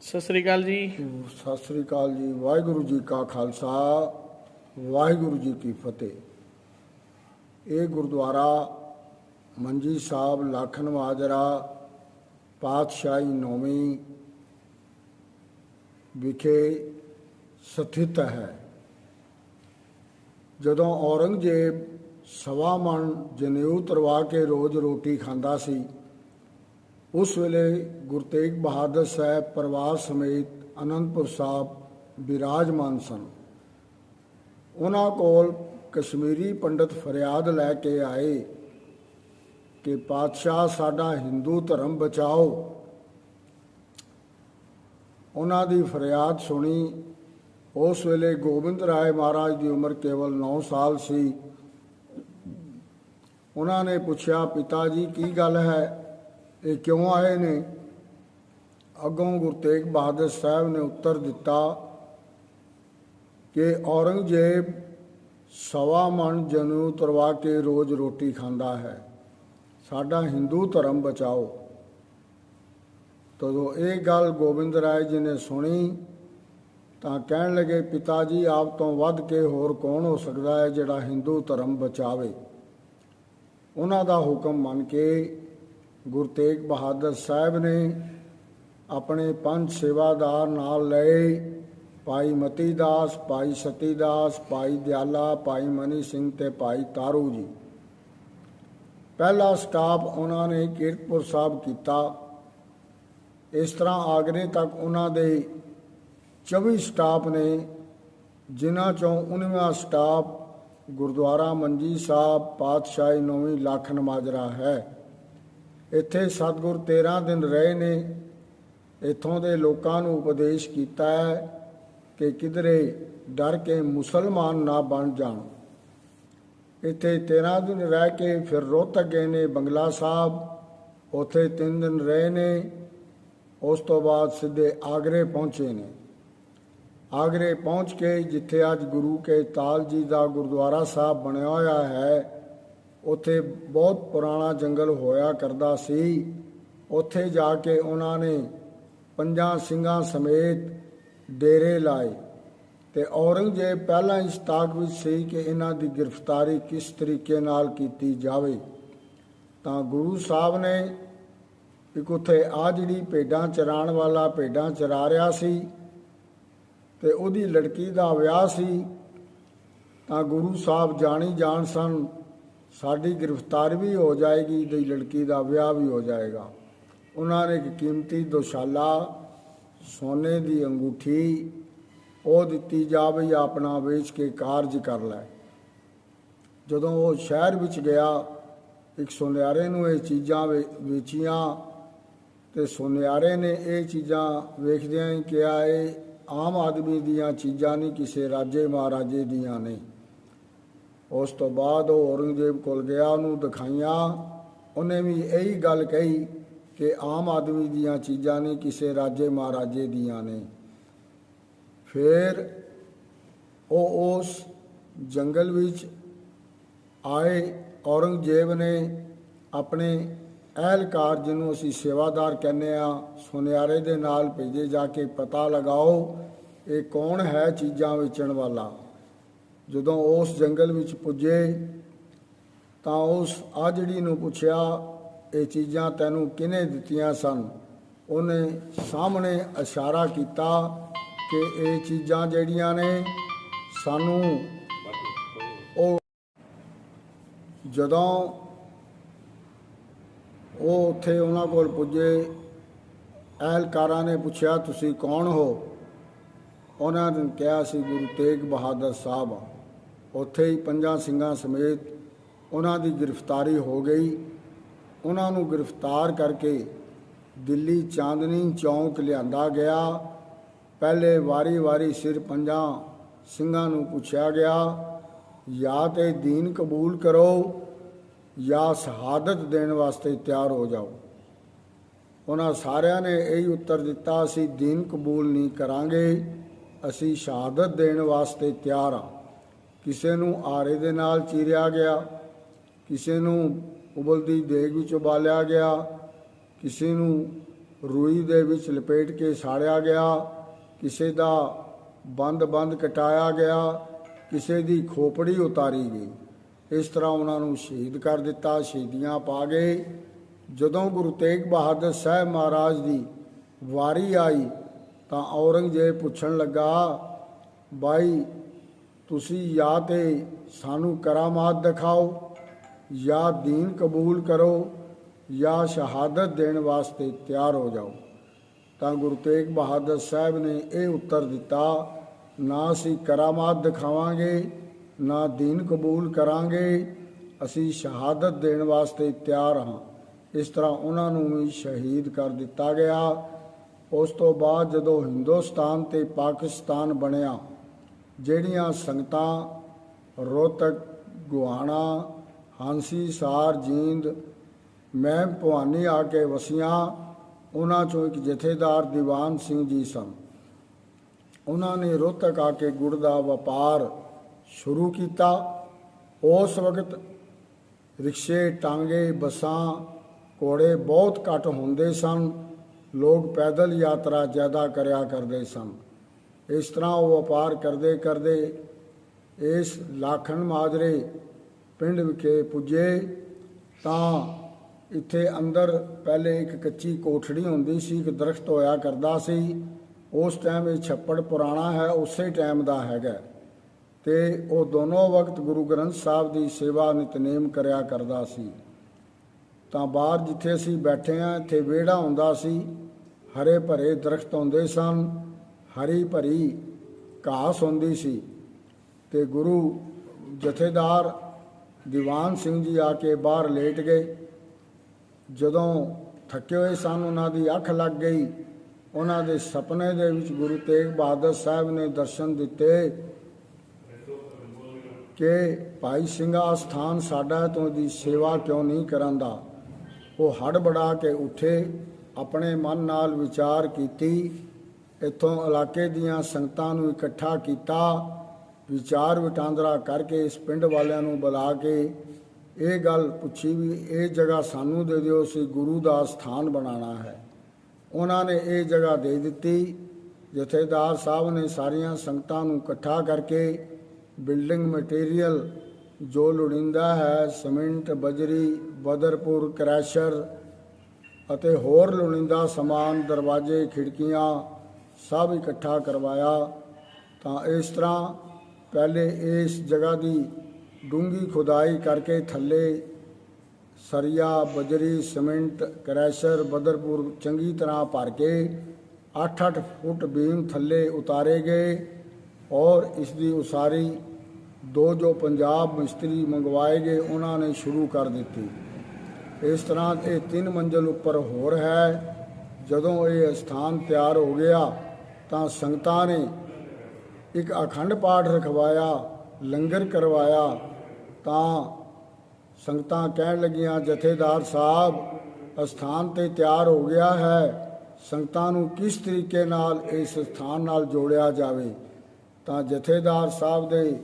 ਸਤਿ ਸ੍ਰੀ ਅਕਾਲ ਜੀ। ਸਤਿ ਸ੍ਰੀ ਅਕਾਲ ਜੀ। ਵਾਹਿਗੁਰੂ ਜੀ ਕਾ ਖਾਲਸਾ, ਵਾਹਿਗੁਰੂ ਜੀ ਕੀ ਫਤਿਹ। ਇਹ ਗੁਰਦੁਆਰਾ ਮੰਜੀ ਸਾਹਿਬ ਲਾਖਣ ਮਾਜਰਾ ਪਾਤਸ਼ਾਹੀ ਨੌਵੀਂ ਵਿਖੇ ਸਥਿਤ ਹੈ। ਜਦੋਂ ਔਰੰਗਜ਼ੇਬ ਸਵਾ ਮਣ ਜਨੇਊ ਤਰਵਾ ਕੇ ਰੋਜ਼ ਰੋਟੀ ਖਾਂਦਾ ਸੀ, ਉਸ ਵੇਲੇ ਗੁਰੂ ਤੇਗ ਬਹਾਦਰ ਸਾਹਿਬ ਪਰਿਵਾਰ ਸਮੇਤ ਅਨੰਦਪੁਰ ਸਾਹਿਬ ਬਿਰਾਜਮਾਨ ਸਨ। ਉਹਨਾਂ ਕੋਲ ਕਸ਼ਮੀਰੀ ਪੰਡਤ ਫਰਿਆਦ ਲੈ ਕੇ ਆਏ ਕਿ ਪਾਤਸ਼ਾਹ ਸਾਡਾ ਹਿੰਦੂ ਧਰਮ ਬਚਾਓ। ਉਹਨਾਂ ਦੀ ਫਰਿਆਦ ਸੁਣੀ। ਉਸ ਵੇਲੇ ਗੋਬਿੰਦ ਰਾਏ ਮਹਾਰਾਜ ਦੀ ਉਮਰ ਕੇਵਲ 9 ਸਾਲ ਸੀ। ਉਹਨਾਂ ਨੇ ਪੁੱਛਿਆ, ਪਿਤਾ ਜੀ ਕੀ ਗੱਲ ਹੈ, ਇਹ ਕਿਉਂ ਆਏ ਨੇ? ਅੱਗੋਂ ਗੁਰੂ ਤੇਗ ਬਹਾਦਰ ਸਾਹਿਬ ਨੇ ਉੱਤਰ ਦਿੱਤਾ ਕਿ ਔਰੰਗਜ਼ੇਬ ਸਵਾ ਮਣ ਜਨੇਊ ਤਰਵਾ ਕੇ ਰੋਜ਼ ਰੋਟੀ ਖਾਂਦਾ ਹੈ, ਸਾਡਾ ਹਿੰਦੂ ਧਰਮ ਬਚਾਓ। ਜਦੋਂ ਇਹ ਗੱਲ ਗੋਬਿੰਦ ਰਾਏ ਜੀ ਨੇ ਸੁਣੀ ਤਾਂ ਕਹਿਣ ਲੱਗੇ, ਪਿਤਾ ਜੀ ਆਪ ਤੋਂ ਵੱਧ ਕੇ ਹੋਰ ਕੌਣ ਹੋ ਸਕਦਾ ਹੈ ਜਿਹੜਾ ਹਿੰਦੂ ਧਰਮ ਬਚਾਵੇ। ਉਹਨਾਂ ਦਾ ਹੁਕਮ ਮੰਨ ਕੇ ਗੁਰੂ ਤੇਗ ਬਹਾਦਰ ਸਾਹਿਬ ਨੇ ਆਪਣੇ 5 ਸੇਵਾਦਾਰ ਨਾਲ ਲਏ। ਭਾਈ ਮਤੀ ਦਾਸ, ਭਾਈ ਸਤੀ ਦਾਸ, ਭਾਈ ਦਿਆਲਾ, ਭਾਈ ਮਨੀ ਸਿੰਘ ਤੇ ਭਾਈ ਤਾਰੂ ਜੀ। ਪਹਿਲਾ ਸਟਾਪ ਉਹਨਾਂ ਨੇ ਕੀਰਤਪੁਰ ਸਾਹਿਬ ਕੀਤਾ। ਇਸ ਤਰ੍ਹਾਂ ਆਗਰੇ ਤੱਕ ਉਹਨਾਂ ਦੇ 24 ਸਟਾਪ ਨੇ, ਜਿਨ੍ਹਾਂ ਚੋਂ 19ਵਾਂ ਸਟਾਪ ਗੁਰਦੁਆਰਾ ਮੰਜੀ ਸਾਹਿਬ ਪਾਤਸ਼ਾਹੀ ਨੌਵੀਂ ਲਾਖਣ ਮਾਜਰਾ ਹੈ। ਇੱਥੇ ਸਤਿਗੁਰ 13 ਦਿਨ ਰਹੇ ਨੇ। ਇੱਥੋਂ ਦੇ ਲੋਕਾਂ ਨੂੰ ਉਪਦੇਸ਼ ਕੀਤਾ ਹੈ ਕਿ ਕਿਧਰੇ ਡਰ ਕੇ ਮੁਸਲਮਾਨ ਨਾ ਬਣ ਜਾਣ। ਇੱਥੇ 13 ਦਿਨ ਰਹਿ ਕੇ ਫਿਰ ਰੋਹਤਕ ਗਏ ਨੇ ਬੰਗਲਾ ਸਾਹਿਬ, ਉੱਥੇ 3 ਦਿਨ ਰਹੇ ਨੇ। ਉਸ ਤੋਂ ਬਾਅਦ ਸਿੱਧੇ ਆਗਰੇ ਪਹੁੰਚੇ ਨੇ। ਆਗਰੇ ਪਹੁੰਚ ਕੇ ਜਿੱਥੇ ਅੱਜ ਗੁਰੂ ਕੇ ਤਾਲ ਜੀ ਦਾ ਗੁਰਦੁਆਰਾ ਸਾਹਿਬ ਬਣਿਆ ਹੋਇਆ ਹੈ, ਉੱਥੇ ਬਹੁਤ ਪੁਰਾਣਾ ਜੰਗਲ ਹੋਇਆ ਕਰਦਾ ਸੀ। ਉੱਥੇ ਜਾ ਕੇ ਉਹਨਾਂ ਨੇ 5 ਸਿੰਘਾਂ ਸਮੇਤ ਡੇਰੇ ਲਾਏ ਤੇ ਔਰੰਗਜ਼ੇਬ ਪਹਿਲਾਂ ਇਸ ਤਾਕ ਵਿੱਚ ਸੀ ਕਿ ਇਹਨਾਂ ਦੀ ਗ੍ਰਿਫਤਾਰੀ ਕਿਸ ਤਰੀਕੇ ਨਾਲ ਕੀਤੀ ਜਾਵੇ। ਤਾਂ ਗੁਰੂ ਸਾਹਿਬ ਨੇ ਇੱਕ ਉੱਥੇ ਆ ਜਿਹੜੀ ਭੇਡਾਂ ਚਰਾਉਣ ਵਾਲਾ ਭੇਡਾਂ ਚਰਾ ਰਿਹਾ ਸੀ ਤੇ ਉਹਦੀ ਲੜਕੀ ਦਾ ਵਿਆਹ ਸੀ। ਤਾਂ ਗੁਰੂ ਸਾਹਿਬ ਜਾਣੀ ਜਾਣ ਸਨ, ਸਾਡੀ ਗ੍ਰਿਫਤਾਰੀ ਵੀ ਹੋ ਜਾਏਗੀ ਤੇ ਲੜਕੀ ਦਾ ਵਿਆਹ ਵੀ ਹੋ ਜਾਏਗਾ। ਉਹਨਾਂ ਨੇ ਇੱਕ ਕੀਮਤੀ ਦੁਸ਼ਾਲਾ, ਸੋਨੇ ਦੀ ਅੰਗੂਠੀ ਉਹ ਦਿੱਤੀ ਜਾ ਬਈ ਆਪਣਾ ਵੇਚ ਕੇ ਕਾਰਜ ਕਰ ਲੈ। ਜਦੋਂ ਉਹ ਸ਼ਹਿਰ ਵਿੱਚ ਗਿਆ, ਇੱਕ ਸੁਨਿਆਰੇ ਨੂੰ ਇਹ ਚੀਜ਼ਾਂ ਵੇਚੀਆਂ ਤੇ ਸੁਨਿਆਰੇ ਨੇ ਇਹ ਚੀਜ਼ਾਂ ਵੇਖਦਿਆਂ ਹੀ ਕਿਹਾ, ਇਹ ਆਮ ਆਦਮੀ ਦੀਆਂ ਚੀਜ਼ਾਂ ਨਹੀਂ, ਕਿਸੇ ਰਾਜੇ ਮਹਾਰਾਜੇ ਦੀਆਂ ਨੇ। ਉਸ ਤੋਂ ਬਾਅਦ ਉਹ ਔਰੰਗਜ਼ੇਬ ਕੋਲ ਗਿਆ, ਉਹਨੂੰ ਦਿਖਾਈਆਂ। ਉਹਨੇ ਵੀ ਇਹੀ ਗੱਲ ਕਹੀ ਕਿ ਆਮ ਆਦਮੀ ਦੀਆਂ ਚੀਜ਼ਾਂ ਨਹੀਂ, ਕਿਸੇ ਰਾਜੇ ਮਹਾਰਾਜੇ ਦੀਆਂ ਨੇ। ਫਿਰ ਉਹ ਉਸ ਜੰਗਲ ਵਿੱਚ ਆਏ। ਔਰੰਗਜ਼ੇਬ ਨੇ ਆਪਣੇ ਅਹਿਲਕਾਰ, ਜਿਹਨੂੰ ਅਸੀਂ ਸੇਵਾਦਾਰ ਕਹਿੰਦੇ ਆ, ਸੁਨਿਆਰੇ ਦੇ ਨਾਲ ਭੇਜੇ, ਜਾ ਕੇ ਪਤਾ ਲਗਾਓ ਇਹ ਕੌਣ ਹੈ ਚੀਜ਼ਾਂ ਵੇਚਣ ਵਾਲਾ। ਜਦੋਂ ਉਸ ਜੰਗਲ ਵਿੱਚ ਪੁੱਜੇ ਤਾਂ ਉਸ ਆਜੜੀ ਨੂੰ ਪੁੱਛਿਆ, ਇਹ ਚੀਜ਼ਾਂ ਤੈਨੂੰ ਕਿਹਨੇ ਦਿੱਤੀਆਂ ਸਨ? ਉਹਨੇ ਸਾਹਮਣੇ ਇਸ਼ਾਰਾ ਕੀਤਾ ਕਿ ਇਹ ਚੀਜ਼ਾਂ ਜਿਹੜੀਆਂ ਨੇ ਸਾਨੂੰ ਉਹ। ਜਦੋਂ ਉਹ ਉੱਥੇ ਉਹਨਾਂ ਕੋਲ ਪੁੱਜੇ, ਅਹਿਲਕਾਰਾਂ ਨੇ ਪੁੱਛਿਆ, ਤੁਸੀਂ ਕੌਣ ਹੋ? ਉਹਨਾਂ ਨੇ ਕਿਹਾ, ਸੀ ਗੁਰੂ ਤੇਗ ਬਹਾਦਰ ਸਾਹਿਬ। ਉੱਥੇ ਹੀ 5 ਸਿੰਘਾਂ ਸਮੇਤ ਉਹਨਾਂ ਦੀ ਗ੍ਰਿਫਤਾਰੀ ਹੋ ਗਈ। ਉਹਨਾਂ ਨੂੰ ਗ੍ਰਿਫਤਾਰ ਕਰਕੇ ਦਿੱਲੀ ਚਾਂਦਨੀ ਚੌਂਕ ਲਿਆਂਦਾ ਗਿਆ। ਪਹਿਲੇ ਵਾਰੀ ਸਿਰ 5 ਸਿੰਘਾਂ ਨੂੰ ਪੁੱਛਿਆ ਗਿਆ, ਜਾਂ ਤੇ ਦੀਨ ਕਬੂਲ ਕਰੋ ਜਾਂ ਸ਼ਹਾਦਤ ਦੇਣ ਵਾਸਤੇ ਤਿਆਰ ਹੋ ਜਾਓ। ਉਹਨਾਂ ਸਾਰਿਆਂ ਨੇ ਇਹੀ ਉੱਤਰ ਦਿੱਤਾ, ਅਸੀਂ ਦੀਨ ਕਬੂਲ ਨਹੀਂ ਕਰਾਂਗੇ, ਅਸੀਂ ਸ਼ਹਾਦਤ ਦੇਣ ਵਾਸਤੇ ਤਿਆਰ ਹਾਂ। ਕਿਸੇ ਨੂੰ ਆਰੇ ਦੇ ਨਾਲ ਚੀਰਿਆ ਗਿਆ, ਕਿਸੇ ਨੂੰ ਉਬਲਦੀ ਦੇਗ ਵਿੱਚ ਉਬਾਲਿਆ ਗਿਆ, ਕਿਸੇ ਨੂੰ ਰੂਈ ਦੇ ਵਿੱਚ ਲਪੇਟ ਕੇ ਸਾੜਿਆ ਗਿਆ, ਕਿਸੇ ਦਾ ਬੰਦ ਕਟਾਇਆ ਗਿਆ, ਕਿਸੇ ਦੀ ਖੋਪੜੀ ਉਤਾਰੀ ਗਈ। ਇਸ ਤਰ੍ਹਾਂ ਉਹਨਾਂ ਨੂੰ ਸ਼ਹੀਦ ਕਰ ਦਿੱਤਾ, ਸ਼ਹੀਦੀਆਂ ਪਾ ਗਏ। ਜਦੋਂ ਗੁਰੂ ਤੇਗ ਬਹਾਦਰ ਸਾਹਿਬ ਮਹਾਰਾਜ ਦੀ ਵਾਰੀ ਆਈ ਤਾਂ ਔਰੰਗਜ਼ੇਬ ਪੁੱਛਣ ਲੱਗਾ, ਬਾਈ ਤੁਸੀਂ ਜਾਂ ਤੇ ਸਾਨੂੰ ਕਰਾਮਾਤ ਦਿਖਾਓ ਜਾਂ ਦੀਨ ਕਬੂਲ ਕਰੋ ਜਾਂ ਸ਼ਹਾਦਤ ਦੇਣ ਵਾਸਤੇ ਤਿਆਰ ਹੋ ਜਾਓ। ਤਾਂ ਗੁਰੂ ਤੇਗ ਬਹਾਦਰ ਸਾਹਿਬ ਨੇ ਇਹ ਉੱਤਰ ਦਿੱਤਾ, ਨਾ ਅਸੀਂ ਕਰਾਮਾਤ ਦਿਖਾਵਾਂਗੇ, ਨਾ ਦੀਨ ਕਬੂਲ ਕਰਾਂਗੇ, ਅਸੀਂ ਸ਼ਹਾਦਤ ਦੇਣ ਵਾਸਤੇ ਤਿਆਰ ਹਾਂ। ਇਸ ਤਰ੍ਹਾਂ ਉਹਨਾਂ ਨੂੰ ਵੀ ਸ਼ਹੀਦ ਕਰ ਦਿੱਤਾ ਗਿਆ। ਉਸ ਤੋਂ ਬਾਅਦ ਜਦੋਂ ਹਿੰਦੁਸਤਾਨ ਤੇ ਪਾਕਿਸਤਾਨ ਬਣਿਆ, ਜਿਹੜੀਆਂ ਸੰਗਤਾਂ ਰੋਹਤਕ, ਗੁਹਾਣਾ, ਹਾਂਸੀ, ਸਾਰ, ਜੀਂਦ, ਮਹਿਮ ਭਵਾਨੀ ਆ ਕੇ ਵਸੀਆਂ, ਉਹਨਾਂ 'ਚੋਂ ਇੱਕ ਜਥੇਦਾਰ ਦੀਵਾਨ ਸਿੰਘ ਜੀ ਸਨ। ਉਹਨਾਂ ਨੇ ਰੋਹਤਕ ਆ ਕੇ ਗੁੜ ਦਾ ਵਪਾਰ ਸ਼ੁਰੂ ਕੀਤਾ। ਉਸ ਵਕਤ ਰਿਕਸ਼ੇ, ਟਾਂਗੇ, ਬੱਸਾਂ, ਘੋੜੇ ਬਹੁਤ ਘੱਟ ਹੁੰਦੇ ਸਨ। ਲੋਕ ਪੈਦਲ ਯਾਤਰਾ ਜ਼ਿਆਦਾ ਕਰਿਆ ਕਰਦੇ ਸਨ। ਇਸ ਤਰ੍ਹਾਂ ਉਹ ਵਪਾਰ ਕਰਦੇ ਕਰਦੇ ਇਸ ਲਾਖਣ ਮਾਜਰੇ ਪਿੰਡ ਵਿਖੇ ਪੁੱਜੇ ਤਾਂ ਇੱਥੇ ਅੰਦਰ ਪਹਿਲੇ ਇੱਕ ਕੱਚੀ ਕੋਠੜੀ ਹੁੰਦੀ ਸੀ, ਇੱਕ ਦਰਖਤ ਹੋਇਆ ਕਰਦਾ ਸੀ। ਉਸ ਟਾਈਮ ਇਹ ਛੱਪੜ ਪੁਰਾਣਾ ਹੈ, ਉਸੇ ਟਾਈਮ ਦਾ ਹੈਗਾ। ਤੇ ਉਹ ਦੋਨੋਂ ਵਕਤ ਗੁਰੂ ਗ੍ਰੰਥ ਸਾਹਿਬ ਦੀ ਸੇਵਾ ਨਿਤਨੇਮ ਕਰਿਆ ਕਰਦਾ ਸੀ। ਤਾਂ ਬਾਹਰ ਜਿੱਥੇ ਅਸੀਂ ਬੈਠੇ ਹਾਂ, ਇੱਥੇ ਵਿਹੜਾ ਹੁੰਦਾ ਸੀ, ਹਰੇ ਭਰੇ ਦਰਖਤ ਹੁੰਦੇ ਸਨ, ਹਰੀ ਭਰੀ ਘਾਸ ਹੁੰਦੀ ਸੀ। ਤੇ ਗੁਰੂ ਜਥੇਦਾਰ ਦੀਵਾਨ ਸਿੰਘ ਜੀ ਆ ਕੇ ਬਾਹਰ ਲੇਟ ਗਏ। ਜਦੋਂ ਥੱਕੇ ਹੋਏ ਸਨ, ਉਹਨਾਂ ਦੀ ਅੱਖ ਲੱਗ ਗਈ। ਉਹਨਾਂ ਦੇ ਸੁਪਨੇ ਦੇ ਵਿੱਚ ਗੁਰੂ ਤੇਗ ਬਹਾਦਰ ਸਾਹਿਬ ਨੇ ਦਰਸ਼ਨ ਦਿੱਤੇ ਕਿ ਭਾਈ ਸਿੰਘਾ ਸਥਾਨ ਸਾਡਾ, ਤੂੰ ਇਹਦੀ ਸੇਵਾ ਕਿਉਂ ਨਹੀਂ ਕਰਾਂਦਾ। ਉਹ ਹੜਬੜਾ ਕੇ ਉੱਠੇ, ਆਪਣੇ ਮਨ ਨਾਲ ਵਿਚਾਰ ਕੀਤੀ, ਇੱਥੋਂ ਇਲਾਕੇ ਦੀਆਂ ਸੰਗਤਾਂ ਨੂੰ ਇਕੱਠਾ ਕੀਤਾ, ਵਿਚਾਰ ਵਟਾਂਦਰਾ ਕਰਕੇ ਇਸ ਪਿੰਡ ਵਾਲਿਆਂ ਨੂੰ ਬੁਲਾ ਕੇ ਇਹ ਗੱਲ ਪੁੱਛੀ ਵੀ ਇਹ ਜਗ੍ਹਾ ਸਾਨੂੰ ਦੇ ਦਿਓ, ਅਸੀਂ ਗੁਰੂ ਦਾ ਸਥਾਨ ਬਣਾਉਣਾ ਹੈ। ਉਹਨਾਂ ਨੇ ਇਹ ਜਗ੍ਹਾ ਦੇ ਦਿੱਤੀ। ਜਥੇਦਾਰ ਸਾਹਿਬ ਨੇ ਸਾਰੀਆਂ ਸੰਗਤਾਂ ਨੂੰ ਇਕੱਠਾ ਕਰਕੇ ਬਿਲਡਿੰਗ ਮਟੀਰੀਅਲ ਜੋ ਲੋੜੀਂਦਾ ਹੈ, ਸੀਮਿੰਟ, ਬਜਰੀ, ਬਦਰਪੁਰ, ਕਰੈਸ਼ਰ ਅਤੇ ਹੋਰ ਲੋੜੀਂਦਾ ਸਮਾਨ, ਦਰਵਾਜ਼ੇ, ਖਿੜਕੀਆਂ ਸਭ ਇਕੱਠਾ ਕਰਵਾਇਆ। ਤਾਂ ਇਸ ਤਰ੍ਹਾਂ ਪਹਿਲੇ ਇਸ ਜਗ੍ਹਾ ਦੀ ਡੂੰਘੀ ਖੁਦਾਈ ਕਰਕੇ ਥੱਲੇ ਸਰੀਆ, ਬਜਰੀ, ਸੀਮਿੰਟ, ਕਰੈਸ਼ਰ, ਬਦਰਪੁਰ ਚੰਗੀ ਤਰ੍ਹਾਂ ਭਰ ਕੇ 8-8 ਫੁੱਟ ਬੀਮ ਥੱਲੇ ਉਤਾਰੇ ਗਏ ਔਰ ਇਸ ਦੀ ਉਸਾਰੀ ਜੋ ਪੰਜਾਬ ਮਿਸਤਰੀ ਮੰਗਵਾਏ ਗਏ ਉਹਨਾਂ ਨੇ ਸ਼ੁਰੂ ਕਰ ਦਿੱਤੀ। ਇਸ ਤਰ੍ਹਾਂ ਇਹ 3 ਮੰਜ਼ਲ ਉੱਪਰ ਹੋਰ ਹੈ। ਜਦੋਂ ਇਹ ਸਥਾਨ ਤਿਆਰ ਹੋ ਗਿਆ ਤਾਂ ਸੰਗਤਾਂ ਨੇ ਇੱਕ ਅਖੰਡ ਪਾਠ ਰਖਵਾਇਆ, ਲੰਗਰ ਕਰਵਾਇਆ। ਤਾਂ ਸੰਗਤਾਂ ਕਹਿਣ ਲੱਗੀਆਂ, ਜਥੇਦਾਰ ਸਾਹਿਬ ਅਸਥਾਨ ਤੇ ਤਿਆਰ ਹੋ ਗਿਆ ਹੈ, ਸੰਗਤਾਂ ਨੂੰ ਕਿਸ ਤਰੀਕੇ ਨਾਲ ਇਸ ਸਥਾਨ ਨਾਲ ਜੋੜਿਆ ਜਾਵੇ। ਤਾਂ ਜਥੇਦਾਰ ਸਾਹਿਬ ਦੇ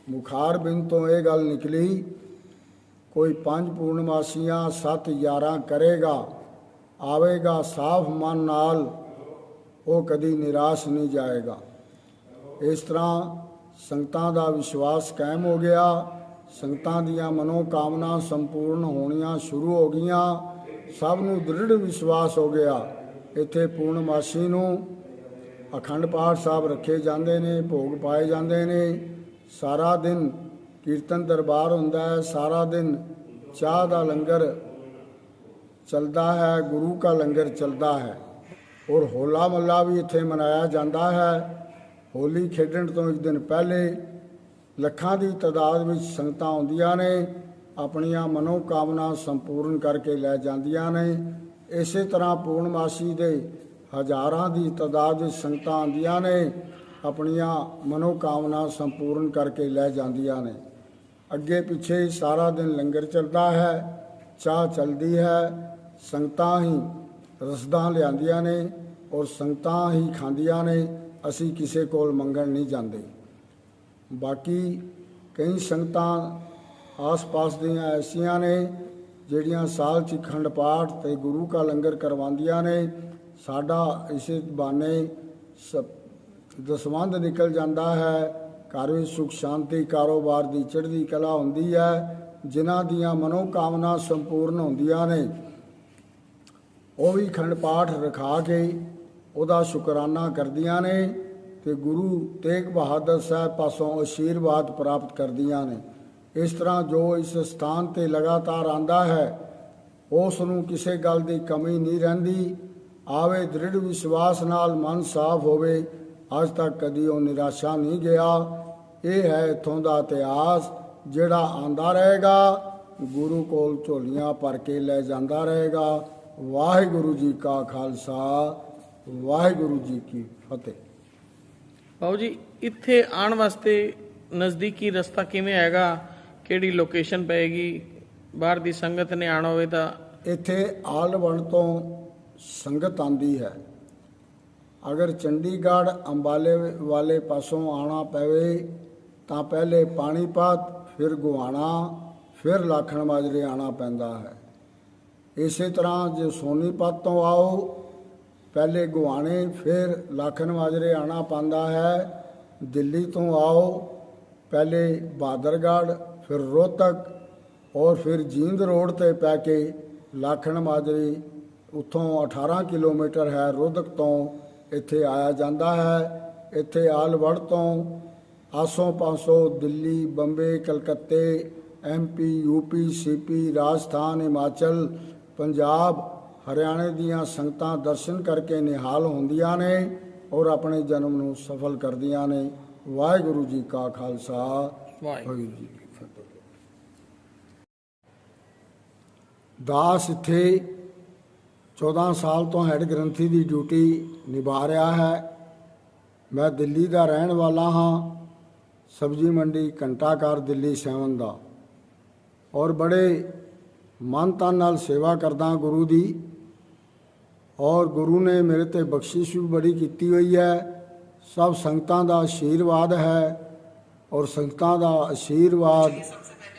ਮੁਖਾਰਬਿੰਦ ਤੋਂ ਇਹ ਗੱਲ ਨਿਕਲੀ, ਕੋਈ 5 ਪੂਰਨਮਾਸੀਆਂ 7 11 ਕਰੇਗਾ, ਆਵੇਗਾ ਸਾਫ਼ ਮਨ ਨਾਲ, ਉਹ ਕਦੀ ਨਿਰਾਸ਼ ਨਹੀਂ ਜਾਏਗਾ। ਇਸ ਤਰ੍ਹਾਂ ਸੰਗਤਾਂ ਦਾ ਵਿਸ਼ਵਾਸ ਕਾਇਮ ਹੋ ਗਿਆ। ਸੰਗਤਾਂ ਦੀਆਂ ਮਨੋਕਾਮਨਾ ਸੰਪੂਰਨ ਹੋਣੀਆਂ ਸ਼ੁਰੂ ਹੋ ਗਈਆਂ। ਸਭ ਨੂੰ ਦ੍ਰਿੜ ਵਿਸ਼ਵਾਸ ਹੋ ਗਿਆ। ਇੱਥੇ ਪੂਰਨਮਾਸ਼ੀ ਨੂੰ ਅਖੰਡ ਪਾਠ ਸਾਹਿਬ ਰੱਖੇ ਜਾਂਦੇ ਨੇ, ਭੋਗ ਪਾਏ ਜਾਂਦੇ ਨੇ। ਸਾਰਾ ਦਿਨ ਕੀਰਤਨ ਦਰਬਾਰ ਹੁੰਦਾ ਹੈ, ਸਾਰਾ ਦਿਨ ਚਾਹ ਦਾ ਲੰਗਰ ਚੱਲਦਾ ਹੈ, ਗੁਰੂ ਕਾ ਲੰਗਰ ਚੱਲਦਾ ਹੈ ਔਰ ਹੋਲਾ ਮਹੱਲਾ ਵੀ ਇੱਥੇ ਮਨਾਇਆ ਜਾਂਦਾ ਹੈ। ਹੋਲੀ ਖੇਡਣ ਤੋਂ ਇੱਕ ਦਿਨ ਪਹਿਲੇ ਲੱਖਾਂ ਦੀ ਤਾਦਾਦ ਵਿੱਚ ਸੰਗਤਾਂ ਆਉਂਦੀਆਂ ਨੇ, ਆਪਣੀਆਂ ਮਨੋਕਾਮਨਾ ਸੰਪੂਰਨ ਕਰਕੇ ਲੈ ਜਾਂਦੀਆਂ ਨੇ। ਇਸੇ ਤਰ੍ਹਾਂ ਪੂਰਨਮਾਸ਼ੀ ਦੇ ਹਜ਼ਾਰਾਂ ਦੀ ਤਾਦਾਦ ਵਿੱਚ ਸੰਗਤਾਂ ਆਉਂਦੀਆਂ ਨੇ, ਆਪਣੀਆਂ ਮਨੋਕਾਮਨਾ ਸੰਪੂਰਨ ਕਰਕੇ ਲੈ ਜਾਂਦੀਆਂ ਨੇ। ਅੱਗੇ ਪਿੱਛੇ ਸਾਰਾ ਦਿਨ ਲੰਗਰ ਚੱਲਦਾ ਹੈ, ਚਾਹ ਚੱਲਦੀ ਹੈ, ਸੰਗਤਾਂ ਹੀ ਰਸਦਾਂ ਲਿਆਂਦੀਆਂ ਨੇ ਔਰ ਸੰਗਤਾਂ ਹੀ ਖਾਂਦੀਆਂ ਨੇ। ਅਸੀਂ ਕਿਸੇ ਕੋਲ ਮੰਗਣ ਨਹੀਂ ਜਾਂਦੇ। ਬਾਕੀ ਕਈ ਸੰਗਤਾਂ ਆਸ-ਪਾਸ ਦੀਆਂ ਐਸੀਆਂ ਨੇ ਜਿਹੜੀਆਂ ਸਾਲ 'ਚ ਅਖੰਡ ਪਾਠ ਤੇ ਗੁਰੂ ਕਾ ਲੰਗਰ ਕਰਵਾਉਂਦੀਆਂ ਨੇ। ਸਾਡਾ ਇਸੇ ਬਹਾਨੇ ਦਸਵੰਧ ਨਿਕਲ ਜਾਂਦਾ ਹੈ। ਘਰ ਵਿੱਚ ਸੁਖ ਸ਼ਾਂਤੀ, ਕਾਰੋਬਾਰ ਦੀ ਚੜ੍ਹਦੀ ਕਲਾ ਹੁੰਦੀ ਹੈ। ਜਿਨ੍ਹਾਂ ਦੀਆਂ ਮਨੋਕਾਮਨਾ ਸੰਪੂਰਨ ਹੁੰਦੀਆਂ ਨੇ ਉਹ ਵੀ ਅਖੰਡ ਪਾਠ ਰਖਾ ਕੇ ਉਹਦਾ ਸ਼ੁਕਰਾਨਾ ਕਰਦੀਆਂ ਨੇ ਤੇ ਗੁਰੂ ਤੇਗ ਬਹਾਦਰ ਸਾਹਿਬ ਪਾਸੋਂ ਆਸ਼ੀਰਵਾਦ ਪ੍ਰਾਪਤ ਕਰਦੀਆਂ ਨੇ। ਇਸ ਤਰ੍ਹਾਂ ਜੋ ਇਸ ਸਥਾਨ ਤੇ ਲਗਾਤਾਰ ਆਂਦਾ ਹੈ ਉਸ ਨੂੰ ਕਿਸੇ ਗੱਲ ਦੀ ਕਮੀ ਨਹੀਂ ਰਹਿੰਦੀ। ਆਵੇ ਦ੍ਰਿੜ ਵਿਸ਼ਵਾਸ ਨਾਲ, ਮਨ ਸਾਫ਼ ਹੋਵੇ, ਅੱਜ ਤੱਕ ਕਦੀ ਉਹ ਨਿਰਾਸ਼ਾ ਨਹੀਂ ਗਿਆ। ਇਹ ਹੈ ਇੱਥੋਂ ਦਾ ਇਤਿਹਾਸ ਜਿਹੜਾ ਆਂਦਾ ਰਹੇਗਾ, ਗੁਰੂ ਕੋਲ ਝੋਲੀਆਂ ਭਰ ਕੇ ਲੈ ਜਾਂਦਾ ਰਹੇਗਾ। ਵਾਹਿਗੁਰੂ ਜੀ ਕਾ ਖਾਲਸਾ, ਵਾਹਿਗੁਰੂ ਜੀ ਕੀ ਫਤਿਹ। ਬਾਊ ਜੀ, ਇੱਥੇ ਆਉਣ ਵਾਸਤੇ ਨਜ਼ਦੀਕੀ ਰਸਤਾ ਕਿਵੇਂ ਹੈਗਾ? ਕਿਹੜੀ ਲੋਕੇਸ਼ਨ ਪਏਗੀ? ਬਾਹਰ ਦੀ ਸੰਗਤ ਨੇ ਆਉਣਾ ਹੋਵੇ ਤਾਂ ਇੱਥੇ ਆਲਵਣ ਤੋਂ ਸੰਗਤ ਆਂਦੀ ਹੈ। ਅਗਰ ਚੰਡੀਗੜ੍ਹ ਅੰਬਾਲੇ ਵਾਲੇ ਪਾਸੋਂ ਆਉਣਾ ਪਵੇ ਤਾਂ ਪਹਿਲੇ ਪਾਣੀਪਤ, ਫਿਰ ਗੁਹਾਣਾ, ਫਿਰ ਲਾਖਣ ਮਾਜਰੇ ਆਉਣਾ ਪੈਂਦਾ ਹੈ। ਇਸੇ ਤਰ੍ਹਾਂ ਜੇ ਸੋਨੀਪਤ ਤੋਂ ਆਓ, ਪਹਿਲੇ ਗੁਹਾਣੇ ਫਿਰ ਲਾਖਣ ਮਾਜਰੇ ਆਉਣਾ ਪੈਂਦਾ ਹੈ। ਦਿੱਲੀ ਤੋਂ ਆਓ, ਪਹਿਲੇ ਬਹਾਦਰਗੜ੍ਹ, ਫਿਰ ਰੋਹਤਕ ਔਰ ਫਿਰ ਜੀਂਦ ਰੋਡ ਤੇ ਪੈ ਕੇ ਲਾਖਣ ਮਾਜਰੇ, ਉੱਥੋਂ 18 ਕਿਲੋਮੀਟਰ ਹੈ ਰੋਹਤਕ ਤੋਂ, ਇੱਥੇ ਆਇਆ ਜਾਂਦਾ ਹੈ। ਇੱਥੇ ਆਲਵੜ ਤੋਂ ਆਸੋਂ ਪਾਸੋਂ ਦਿੱਲੀ, ਬੰਬੇ, ਕਲਕੱਤੇ, MP, UP, CP, Rajasthan, Himachal, Punjab, ਹਰਿਆਣੇ ਦੀਆਂ ਸੰਗਤਾਂ ਦਰਸ਼ਨ ਕਰਕੇ ਨਿਹਾਲ ਹੁੰਦੀਆਂ ਨੇ ਔਰ ਆਪਣੇ ਜਨਮ ਨੂੰ ਸਫਲ ਕਰਦੀਆਂ ਨੇ। ਵਾਹਿਗੁਰੂ ਜੀ ਕਾ ਖਾਲਸਾ, ਵਾਹਿਗੁਰੂ ਜੀ ਕੀ ਫਤਿਹ। ਦਾਸ ਇੱਥੇ 14 ਸਾਲ ਤੋਂ ਹੈੱਡ ਗ੍ਰੰਥੀ ਦੀ ਡਿਊਟੀ ਨਿਭਾ ਰਿਹਾ ਹੈ। ਮੈਂ ਦਿੱਲੀ ਦਾ ਰਹਿਣ ਵਾਲਾ ਹਾਂ, ਸਬਜ਼ੀ ਮੰਡੀ ਘੰਟਾਘਰ ਦਿੱਲੀ 7 ਦਾ, ਔਰ ਬੜੇ ਮਨ ਤਨ ਨਾਲ ਸੇਵਾ ਕਰਦਾ ਗੁਰੂ ਦੀ। ਔਰ ਗੁਰੂ ਨੇ ਮੇਰੇ ਤੇ ਬਖਸ਼ਿਸ਼ ਵੀ ਬੜੀ ਕੀਤੀ ਹੋਈ ਹੈ। ਸਭ ਸੰਗਤਾਂ ਦਾ ਆਸ਼ੀਰਵਾਦ ਹੈ ਔਰ ਸੰਗਤਾਂ ਦਾ ਆਸ਼ੀਰਵਾਦ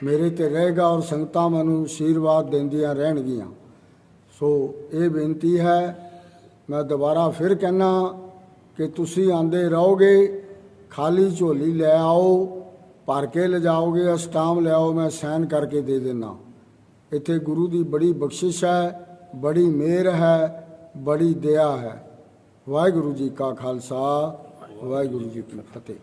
ਮੇਰੇ ਤੇ ਰਹੇਗਾ ਔਰ ਸੰਗਤਾਂ ਮੈਨੂੰ ਆਸ਼ੀਰਵਾਦ ਦਿੰਦੀਆਂ ਰਹਿਣਗੀਆਂ। ਸੋ ਇਹ ਬੇਨਤੀ ਹੈ, ਮੈਂ ਦੁਬਾਰਾ ਫਿਰ ਕਹਿਣਾ ਕਿ ਤੁਸੀਂ ਆਂਦੇ ਰਹੋਗੇ, ਖਾਲੀ ਝੋਲੀ ਲੈ ਆਓ, ਭਰ ਕੇ ਲਿਜਾਓਗੇ, ਅਸ਼ਟਾਮ ਲਿਆਓ, ਮੈਂ ਸਾਈਨ ਕਰਕੇ ਦੇ ਦੇਣਾ। ਇੱਥੇ ਗੁਰੂ ਦੀ ਬੜੀ ਬਖਸ਼ਿਸ਼ ਹੈ, ਬੜੀ ਮਿਹਰ ਹੈ, ਬੜੀ ਦਇਆ ਹੈ। ਵਾਹਿਗੁਰੂ ਜੀ ਕਾ ਖਾਲਸਾ, ਵਾਹਿਗੁਰੂ ਜੀ ਕੀ ਫਤਿਹ।